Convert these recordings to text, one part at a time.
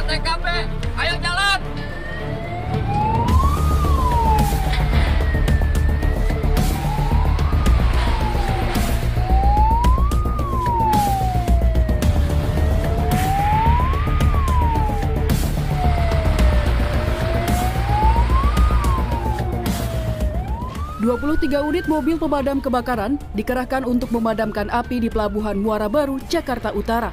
TKP, ayo jalan! 23 unit mobil pemadam kebakaran dikerahkan untuk memadamkan api di Pelabuhan Muara Baru, Jakarta Utara.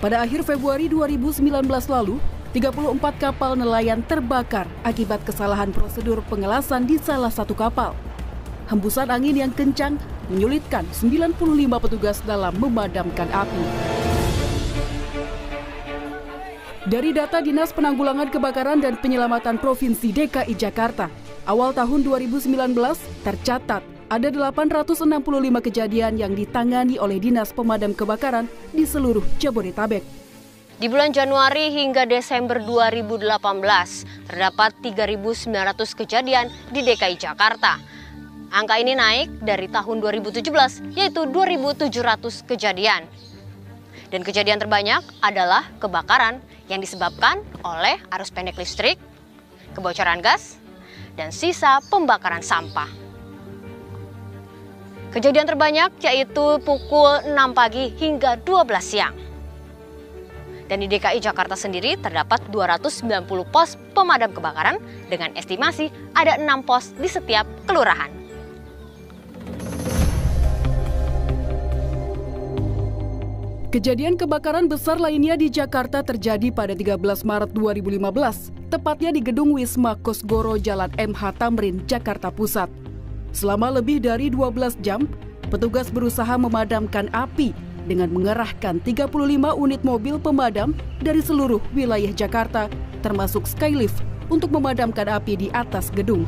Pada akhir Februari 2019 lalu, 34 kapal nelayan terbakar akibat kesalahan prosedur pengelasan di salah satu kapal. Hembusan angin yang kencang menyulitkan 95 petugas dalam memadamkan api. Dari data Dinas Penanggulangan Kebakaran dan Penyelamatan Provinsi DKI Jakarta, awal tahun 2019 tercatat ada 865 kejadian yang ditangani oleh Dinas Pemadam Kebakaran di seluruh Jabodetabek. Di bulan Januari hingga Desember 2018, terdapat 3.900 kejadian di DKI Jakarta. Angka ini naik dari tahun 2017, yaitu 2.700 kejadian. Dan kejadian terbanyak adalah kebakaran yang disebabkan oleh arus pendek listrik, kebocoran gas, dan sisa pembakaran sampah. Kejadian terbanyak yaitu pukul 6 pagi hingga 12 siang. Dan di DKI Jakarta sendiri terdapat 290 pos pemadam kebakaran dengan estimasi ada 6 pos di setiap kelurahan. Kejadian kebakaran besar lainnya di Jakarta terjadi pada 13 Maret 2015, tepatnya di Gedung Wisma Kosgoro Jalan MH Tamrin, Jakarta Pusat. Selama lebih dari 12 jam, petugas berusaha memadamkan api dengan mengerahkan 35 unit mobil pemadam dari seluruh wilayah Jakarta, termasuk Skylift, untuk memadamkan api di atas gedung.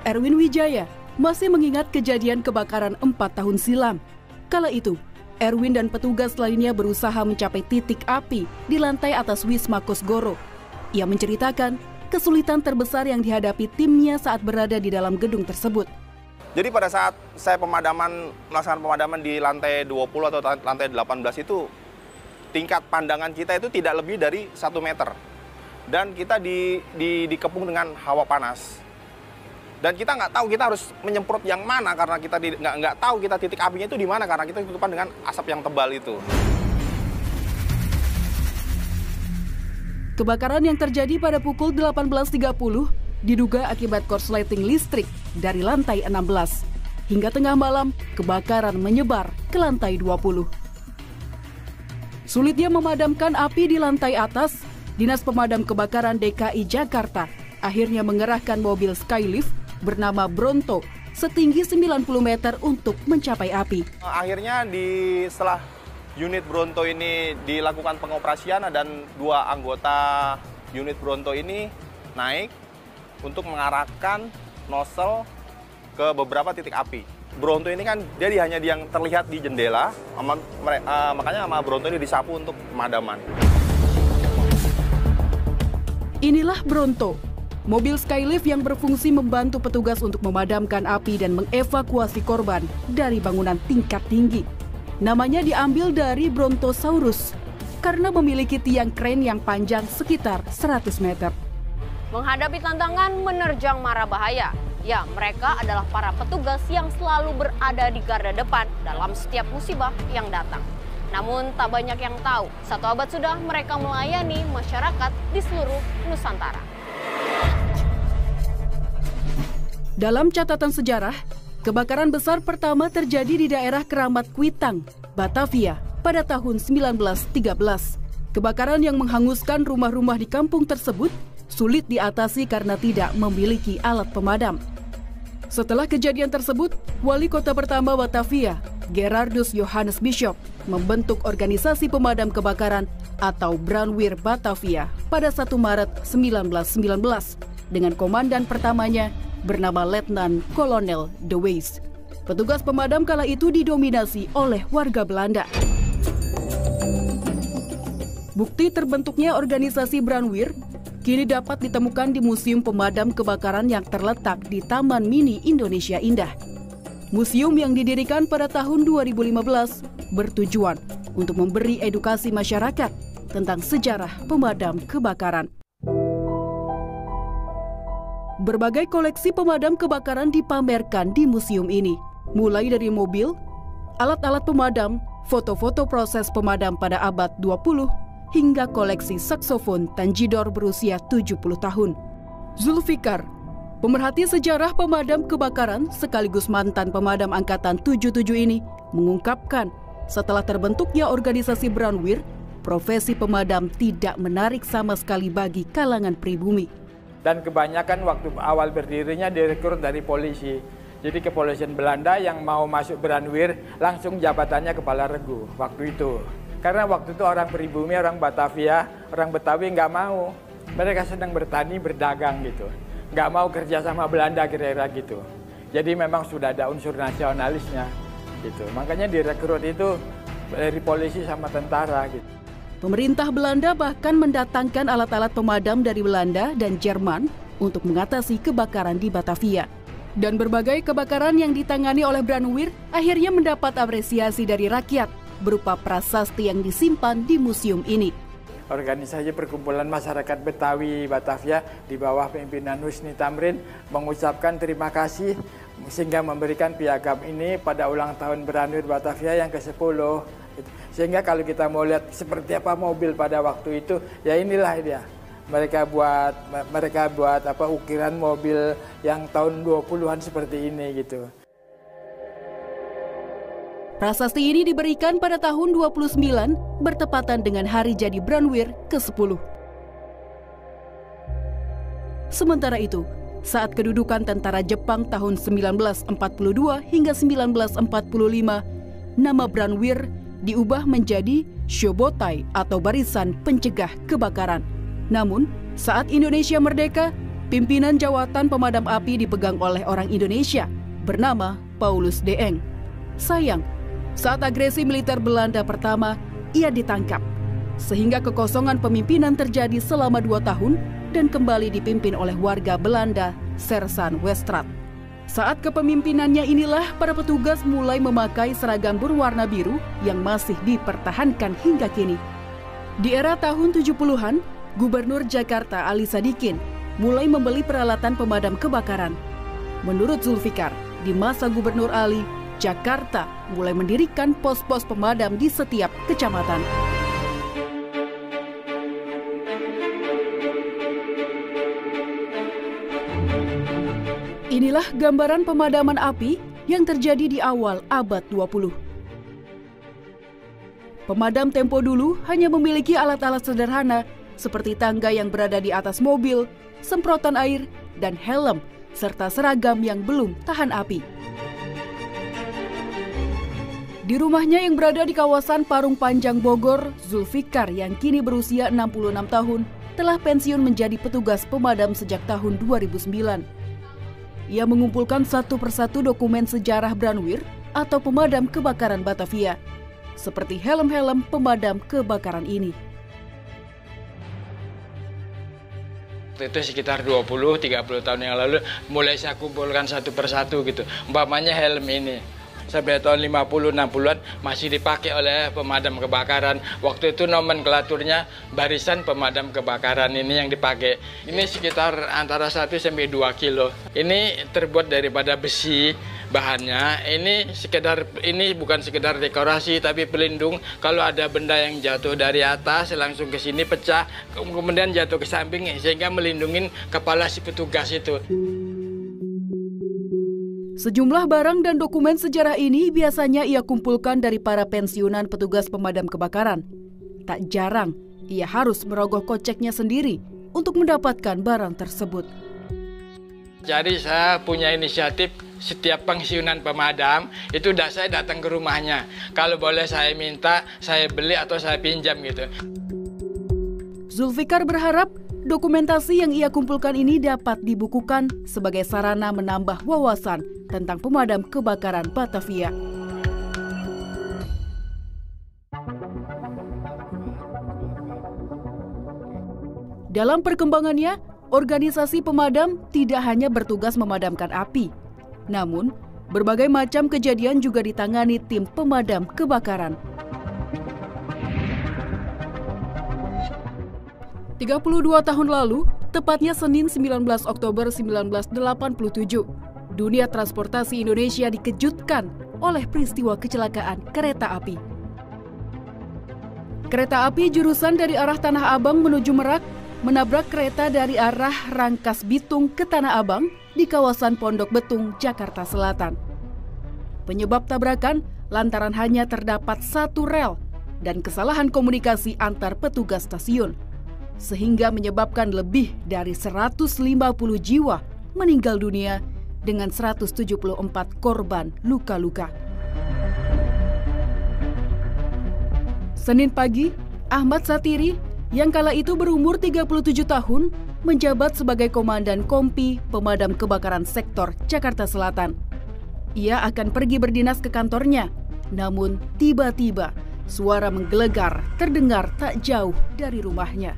Erwin Wijaya masih mengingat kejadian kebakaran 4 tahun silam. Kala itu, Erwin dan petugas lainnya berusaha mencapai titik api di lantai atas Wisma Kosgoro. Ia menceritakan kesulitan terbesar yang dihadapi timnya saat berada di dalam gedung tersebut. Jadi pada saat saya melaksanakan pemadaman di lantai 20 atau lantai 18 itu, tingkat pandangan kita itu tidak lebih dari 1 meter. Dan kita dikepung dengan hawa panas. Dan kita nggak tahu kita harus menyemprot yang mana karena kita nggak tahu kita titik apinya itu di mana karena kita ditutupan dengan asap yang tebal itu. Kebakaran yang terjadi pada pukul 18.30 diduga akibat korsleting listrik dari lantai 16. Hingga tengah malam, kebakaran menyebar ke lantai 20. Sulitnya memadamkan api di lantai atas, Dinas Pemadam Kebakaran DKI Jakarta akhirnya mengerahkan mobil Skylift bernama Bronto setinggi 90 meter untuk mencapai api. Akhirnya setelah unit Bronto ini dilakukan pengoperasian dan 2 anggota unit Bronto ini naik untuk mengarahkan nozzle ke beberapa titik api. Bronto ini kan jadi hanya yang terlihat di jendela, makanya sama Bronto ini disapu untuk pemadaman. Inilah Bronto, mobil Skylift yang berfungsi membantu petugas untuk memadamkan api dan mengevakuasi korban dari bangunan tingkat tinggi. Namanya diambil dari Brontosaurus karena memiliki tiang kren yang panjang sekitar 100 meter. Menghadapi tantangan menerjang mara bahaya, ya mereka adalah para petugas yang selalu berada di garda depan dalam setiap musibah yang datang. Namun tak banyak yang tahu, 1 abad sudah mereka melayani masyarakat di seluruh Nusantara. Dalam catatan sejarah, kebakaran besar pertama terjadi di daerah Keramat Kuitang, Batavia pada tahun 1913. Kebakaran yang menghanguskan rumah-rumah di kampung tersebut sulit diatasi karena tidak memiliki alat pemadam. Setelah kejadian tersebut, Wali Kota pertama Batavia, Gerardus Johannes Bishop, membentuk organisasi pemadam kebakaran atau Brandweer Batavia pada 1 Maret 1919 dengan komandan pertamanya bernama Letnan Kolonel De Wees. Petugas pemadam kala itu didominasi oleh warga Belanda. Bukti terbentuknya organisasi Brandweer kini dapat ditemukan di Museum Pemadam Kebakaran yang terletak di Taman Mini Indonesia Indah. Museum yang didirikan pada tahun 2015 bertujuan untuk memberi edukasi masyarakat tentang sejarah pemadam kebakaran. Berbagai koleksi pemadam kebakaran dipamerkan di museum ini, mulai dari mobil, alat-alat pemadam, foto-foto proses pemadam pada abad 20, hingga koleksi saksofon Tanjidor berusia 70 tahun. Zulfikar, pemerhati sejarah pemadam kebakaran sekaligus mantan pemadam Angkatan 77 ini, mengungkapkan setelah terbentuknya organisasi Branwir, profesi pemadam tidak menarik sama sekali bagi kalangan pribumi. Dan kebanyakan waktu awal berdirinya direkrut dari polisi. Jadi kepolisian Belanda yang mau masuk Branwir langsung jabatannya kepala regu waktu itu. Karena waktu itu orang pribumi, orang Batavia, orang Betawi nggak mau. Mereka sedang bertani, berdagang gitu. Nggak mau kerja sama Belanda kira-kira gitu. Jadi memang sudah ada unsur nasionalisnya gitu. Makanya direkrut itu dari polisi sama tentara gitu. Pemerintah Belanda bahkan mendatangkan alat-alat pemadam dari Belanda dan Jerman untuk mengatasi kebakaran di Batavia. Dan berbagai kebakaran yang ditangani oleh Branwir akhirnya mendapat apresiasi dari rakyat berupa prasasti yang disimpan di museum ini. Organisasi Perkumpulan Masyarakat Betawi Batavia di bawah pimpinan Husni Tamrin mengucapkan terima kasih sehingga memberikan piagam ini pada ulang tahun Branwir Batavia yang ke-10. Sehingga kalau kita mau lihat seperti apa mobil pada waktu itu, ya inilah dia. Mereka buat ukiran mobil yang tahun 20-an seperti ini gitu. Prasasti ini diberikan pada tahun 29 bertepatan dengan hari jadi Branwir ke-10. Sementara itu, saat kedudukan tentara Jepang tahun 1942 hingga 1945, nama Branwir diubah menjadi Shobotai atau Barisan Pencegah Kebakaran. Namun, saat Indonesia merdeka, pimpinan jawatan pemadam api dipegang oleh orang Indonesia bernama Paulus de Eng. Sayang, saat agresi militer Belanda pertama, ia ditangkap. Sehingga kekosongan pemimpinan terjadi selama 2 tahun dan kembali dipimpin oleh warga Belanda, Sersan Westrat. Saat kepemimpinannya inilah para petugas mulai memakai seragam berwarna biru yang masih dipertahankan hingga kini. Di era tahun 70-an, Gubernur Jakarta Ali Sadikin mulai membeli peralatan pemadam kebakaran. Menurut Zulfikar, di masa Gubernur Ali, Jakarta mulai mendirikan pos-pos pemadam di setiap kecamatan. Inilah gambaran pemadaman api yang terjadi di awal abad 20. Pemadam tempo dulu hanya memiliki alat-alat sederhana seperti tangga yang berada di atas mobil, semprotan air, dan helm, serta seragam yang belum tahan api. Di rumahnya yang berada di kawasan Parung Panjang Bogor, Zulfikar yang kini berusia 66 tahun telah pensiun menjadi petugas pemadam sejak tahun 2009. Ia mengumpulkan satu persatu dokumen sejarah Branwir atau pemadam kebakaran Batavia, seperti helm-helm pemadam kebakaran ini. Itu sekitar 20-30 tahun yang lalu mulai saya kumpulkan satu persatu gitu. Umpamanya helm ini. Sampai tahun 50-60-an masih dipakai oleh pemadam kebakaran. Waktu itu nomenklaturnya barisan pemadam kebakaran ini yang dipakai. Ini sekitar antara 1 sampai 2 kilo. Ini terbuat daripada besi bahannya. Ini bukan sekedar dekorasi tapi pelindung. Kalau ada benda yang jatuh dari atas langsung ke sini pecah, kemudian jatuh ke samping sehingga melindungi kepala si petugas itu. Sejumlah barang dan dokumen sejarah ini biasanya ia kumpulkan dari para pensiunan petugas pemadam kebakaran. Tak jarang, ia harus merogoh koceknya sendiri untuk mendapatkan barang tersebut. Jadi saya punya inisiatif setiap pensiunan pemadam, itu saya datang ke rumahnya. Kalau boleh saya minta, saya beli atau saya pinjam gitu. Zulfikar berharap dokumentasi yang ia kumpulkan ini dapat dibukukan sebagai sarana menambah wawasan tentang pemadam kebakaran Batavia. Dalam perkembangannya, organisasi pemadam tidak hanya bertugas memadamkan api, namun Berbagai macam kejadian juga ditangani tim pemadam kebakaran. 32 tahun lalu, tepatnya Senin 19 Oktober 1987, dunia transportasi Indonesia dikejutkan oleh peristiwa kecelakaan kereta api. Kereta api jurusan dari arah Tanah Abang menuju Merak menabrak kereta dari arah Rangkas Bitung ke Tanah Abang di kawasan Pondok Betung, Jakarta Selatan. Penyebab tabrakan lantaran hanya terdapat satu rel dan kesalahan komunikasi antar petugas stasiun, sehingga menyebabkan lebih dari 150 jiwa meninggal dunia dengan 174 korban luka-luka. Senin pagi, Ahmad Satiri yang kala itu berumur 37 tahun menjabat sebagai Komandan Kompi Pemadam Kebakaran Sektor Jakarta Selatan. Ia akan pergi berdinas ke kantornya, namun tiba-tiba suara menggelegar terdengar tak jauh dari rumahnya.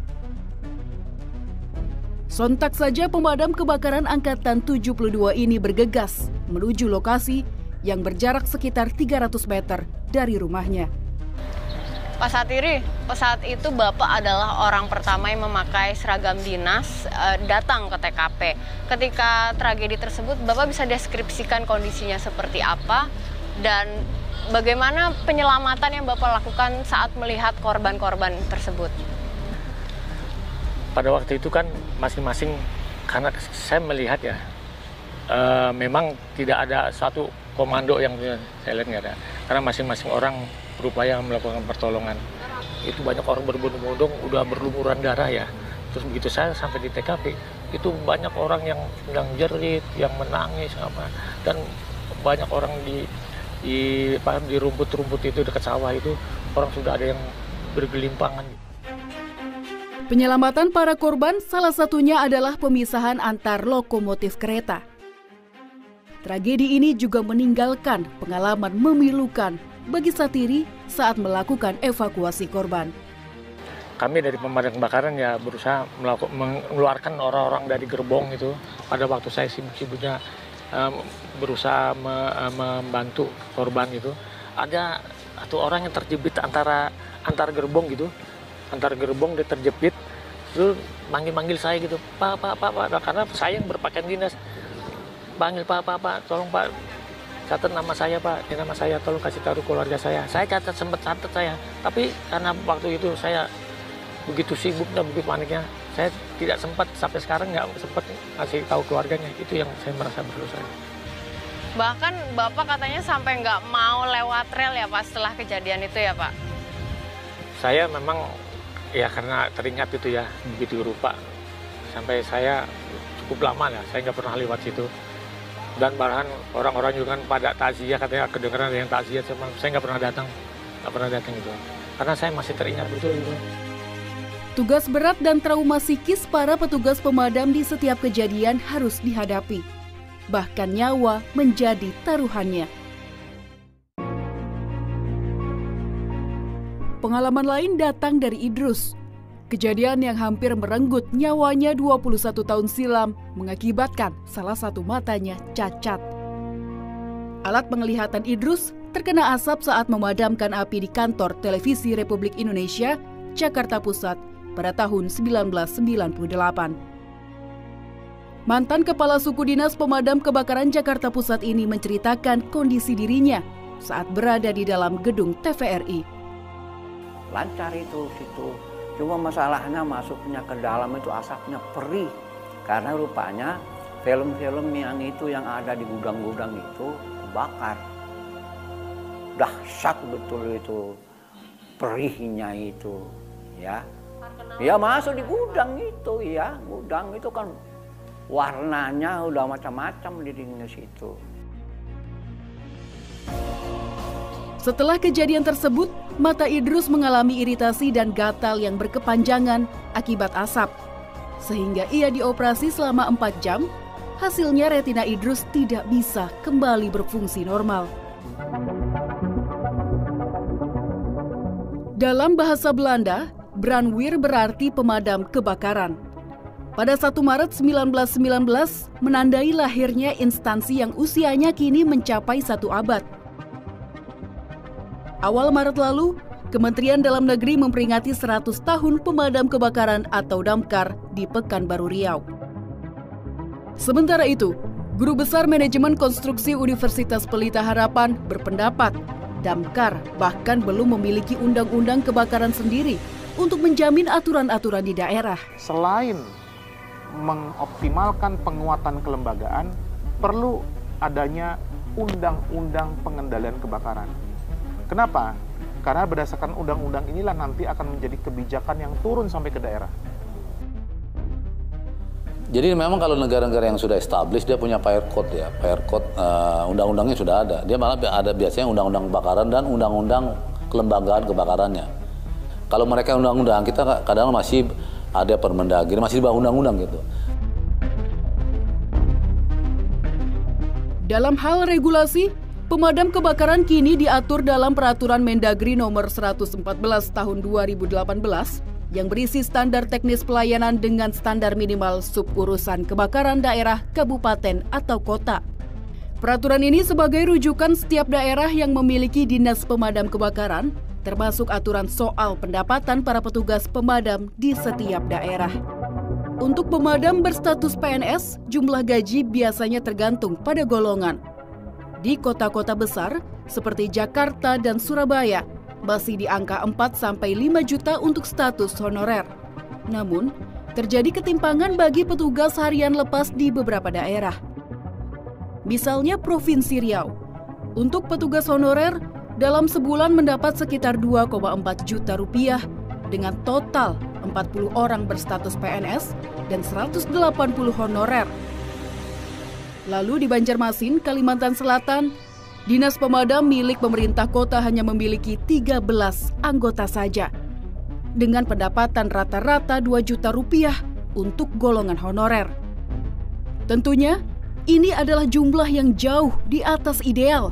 Sontak saja pemadam kebakaran Angkatan 72 ini bergegas menuju lokasi yang berjarak sekitar 300 meter dari rumahnya. Pak Satiri, saat itu Bapak adalah orang pertama yang memakai seragam dinas datang ke TKP. Ketika tragedi tersebut, Bapak bisa deskripsikan kondisinya seperti apa dan bagaimana penyelamatan yang Bapak lakukan saat melihat korban-korban tersebut? Pada waktu itu kan masing-masing, karena saya melihat ya, memang tidak ada satu komando yang saya lihat nggak ada. Karena masing-masing orang berupaya melakukan pertolongan. Itu banyak orang berbondong-bondong, udah berlumuran darah ya. Terus begitu saya sampai di TKP, itu banyak orang yang sedang jerit, yang menangis apa, dan banyak orang di rumput-rumput itu dekat sawah itu, orang sudah ada yang bergelimpangan. Penyelamatan para korban salah satunya adalah pemisahan antar lokomotif kereta. Tragedi ini juga meninggalkan pengalaman memilukan bagi Satiri saat melakukan evakuasi korban. Kami dari pemadam kebakaran ya berusaha mengeluarkan orang-orang dari gerbong itu. Pada waktu saya sibuk-sibuknya berusaha membantu korban itu, ada satu orang yang terjepit antar gerbong gitu. Antar gerbong dia terjepit, terus manggil saya gitu, Pak, karena saya yang berpakaian dinas. Panggil Pak, tolong Pak, catat nama saya Pak, ini nama saya, tolong kasih tahu keluarga saya. Saya sempat catat saya, tapi karena waktu itu saya begitu sibuknya, begitu paniknya, saya tidak sempat, sampai sekarang nggak sempat kasih tahu keluarganya. Itu yang saya merasa berdosa. Bahkan Bapak katanya sampai nggak mau lewat rel ya Pak setelah kejadian itu ya Pak? Saya memang ya karena teringat itu ya, begitu rupa. Sampai saya cukup lama ya, saya nggak pernah lewat situ. Dan bahkan orang-orang juga kan pada takziah, katanya kedengaran ada yang takziah, saya nggak pernah datang gitu. Karena saya masih teringat betul gitu. Tugas berat dan trauma psikis para petugas pemadam di setiap kejadian harus dihadapi. Bahkan nyawa menjadi taruhannya. Pengalaman lain datang dari Idrus. Kejadian yang hampir merenggut nyawanya 21 tahun silam mengakibatkan salah satu matanya cacat. Alat penglihatan Idrus terkena asap saat memadamkan api di kantor Televisi Republik Indonesia, Jakarta Pusat pada tahun 1998. Mantan Kepala Suku Dinas Pemadam Kebakaran Jakarta Pusat ini menceritakan kondisi dirinya saat berada di dalam gedung TVRI. Lancar itu situ. Cuma masalahnya masuknya ke dalam itu asapnya perih. Karena rupanya film-film yang ada di gudang-gudang itu bakar. Dahsyat betul itu perihnya itu, ya. Ya masuk di gudang itu ya. Gudang itu kan warnanya udah macam-macam di situ. Setelah kejadian tersebut, mata Idrus mengalami iritasi dan gatal yang berkepanjangan akibat asap. Sehingga ia dioperasi selama 4 jam, hasilnya retina Idrus tidak bisa kembali berfungsi normal. Dalam bahasa Belanda, brandweer berarti pemadam kebakaran. Pada 1 Maret 1919 menandai lahirnya instansi yang usianya kini mencapai 1 abad. Awal Maret lalu, Kementerian Dalam Negeri memperingati 100 tahun pemadam kebakaran atau Damkar di Pekanbaru Riau. Sementara itu, Guru Besar Manajemen Konstruksi Universitas Pelita Harapan berpendapat Damkar bahkan belum memiliki undang-undang kebakaran sendiri untuk menjamin aturan-aturan di daerah. Selain mengoptimalkan penguatan kelembagaan, perlu adanya undang-undang pengendalian kebakaran. Kenapa? Karena berdasarkan undang-undang inilah nanti akan menjadi kebijakan yang turun sampai ke daerah. Jadi memang kalau negara-negara yang sudah established, dia punya fire code ya, fire code undang-undangnya sudah ada. Dia malah ada biasanya undang-undang kebakaran dan undang-undang kelembagaan kebakarannya. Kalau mereka undang-undang, kita kadang masih ada Permendagri, masih di bawah undang-undang gitu. Dalam hal regulasi, pemadam kebakaran kini diatur dalam Peraturan Mendagri Nomor 114 Tahun 2018 yang berisi standar teknis pelayanan dengan standar minimal suburusan kebakaran daerah, kabupaten, atau kota. Peraturan ini sebagai rujukan setiap daerah yang memiliki dinas pemadam kebakaran, termasuk aturan soal pendapatan para petugas pemadam di setiap daerah. Untuk pemadam berstatus PNS, jumlah gaji biasanya tergantung pada golongan. Di kota-kota besar seperti Jakarta dan Surabaya, masih di angka 4-5 juta untuk status honorer. Namun, terjadi ketimpangan bagi petugas harian lepas di beberapa daerah. Misalnya Provinsi Riau. Untuk petugas honorer, dalam sebulan mendapat sekitar 2,4 juta rupiah dengan total 40 orang berstatus PNS dan 180 honorer. Lalu di Banjarmasin, Kalimantan Selatan, Dinas Pemadam milik pemerintah kota hanya memiliki 13 anggota saja dengan pendapatan rata-rata 2 juta rupiah untuk golongan honorer. Tentunya, ini adalah jumlah yang jauh di atas ideal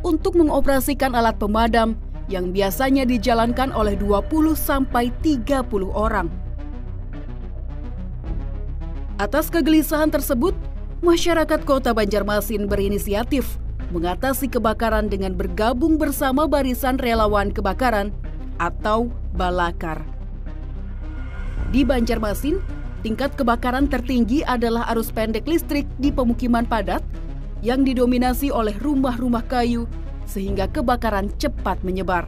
untuk mengoperasikan alat pemadam yang biasanya dijalankan oleh 20-30 orang. Atas kegelisahan tersebut, masyarakat Kota Banjarmasin berinisiatif mengatasi kebakaran dengan bergabung bersama Barisan Relawan Kebakaran atau Balakar. Di Banjarmasin, tingkat kebakaran tertinggi adalah arus pendek listrik di pemukiman padat yang didominasi oleh rumah-rumah kayu sehingga kebakaran cepat menyebar.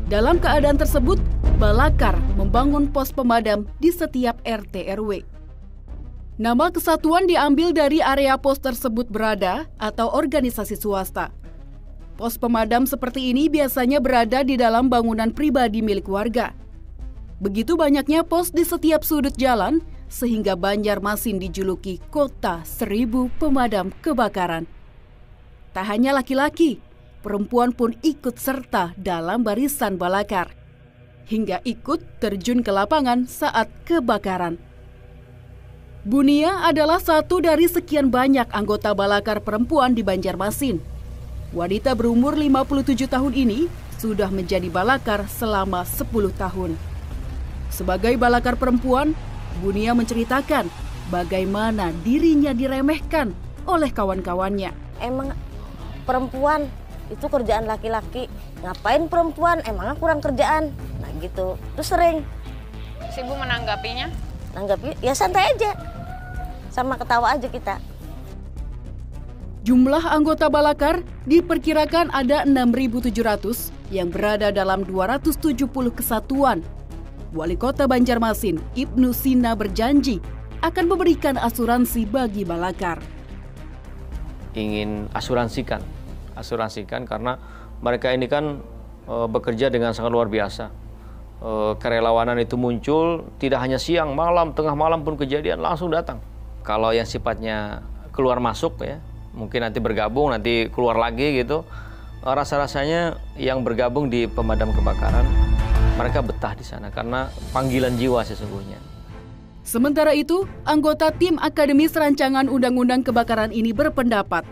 Dalam keadaan tersebut, Balakar membangun pos pemadam di setiap RT RW. Nama kesatuan diambil dari area pos tersebut berada atau organisasi swasta. Pos pemadam seperti ini biasanya berada di dalam bangunan pribadi milik warga. Begitu banyaknya pos di setiap sudut jalan sehingga Banjarmasin dijuluki Kota 1000 Pemadam Kebakaran. Tak hanya laki-laki, perempuan pun ikut serta dalam barisan Balakar, hingga ikut terjun ke lapangan saat kebakaran. Bunia adalah satu dari sekian banyak anggota Balakar perempuan di Banjarmasin. Wanita berumur 57 tahun ini sudah menjadi Balakar selama 10 tahun. Sebagai Balakar perempuan, Bunia menceritakan bagaimana dirinya diremehkan oleh kawan-kawannya. Emang perempuan itu kerjaan laki-laki, ngapain perempuan, emangnya kurang kerjaan, nah gitu. Terus sering. Si Ibu menanggapinya? Nanggapi, ya santai aja, sama ketawa aja kita. Jumlah anggota Balakar diperkirakan ada 6.700 yang berada dalam 270 kesatuan. Wali Kota Banjarmasin, Ibnu Sina berjanji akan memberikan asuransi bagi Balakar. Ingin asuransikan karena mereka ini kan bekerja dengan sangat luar biasa. Kerelawanan itu muncul tidak hanya siang, malam, tengah malam pun kejadian langsung datang. Kalau yang sifatnya keluar masuk ya, mungkin nanti bergabung, nanti keluar lagi gitu. Rasa-rasanya yang bergabung di pemadam kebakaran, mereka betah di sana karena panggilan jiwa sesungguhnya. Sementara itu, anggota tim Akademis Rancangan Undang-Undang Kebakaran ini berpendapat,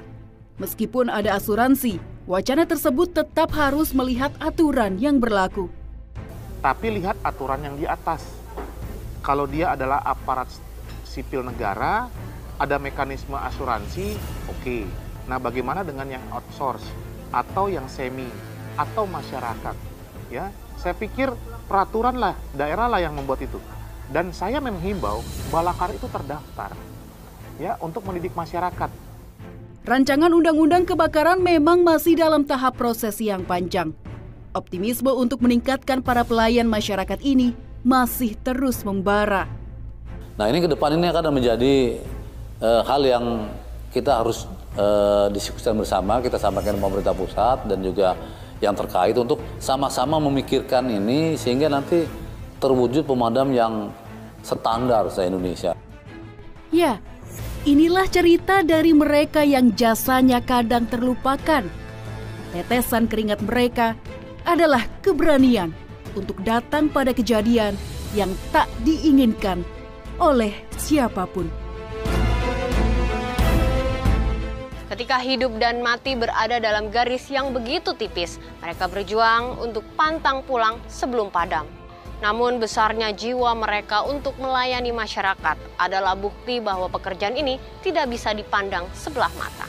meskipun ada asuransi, wacana tersebut tetap harus melihat aturan yang berlaku. Tapi lihat aturan yang di atas. Kalau dia adalah aparat sipil negara, ada mekanisme asuransi, oke. Nah, bagaimana dengan yang outsource atau yang semi atau masyarakat? Ya, saya pikir peraturan lah, daerah lah yang membuat itu. Dan saya menghimbau Balakar itu terdaftar ya untuk mendidik masyarakat. Rancangan Undang-Undang Kebakaran memang masih dalam tahap proses yang panjang. Optimisme untuk meningkatkan para pelayan masyarakat ini masih terus membara. Nah, ini ke depan ini akan menjadi hal yang kita harus diskusikan bersama, kita sampaikan ke pemerintah pusat dan juga yang terkait untuk sama-sama memikirkan ini sehingga nanti terwujud pemadam yang standar se-Indonesia. Ya, inilah cerita dari mereka yang jasanya kadang terlupakan. Tetesan keringat mereka adalah keberanian untuk datang pada kejadian yang tak diinginkan oleh siapapun. Ketika hidup dan mati berada dalam garis yang begitu tipis, mereka berjuang untuk pantang pulang sebelum padam. Namun besarnya jiwa mereka untuk melayani masyarakat adalah bukti bahwa pekerjaan ini tidak bisa dipandang sebelah mata.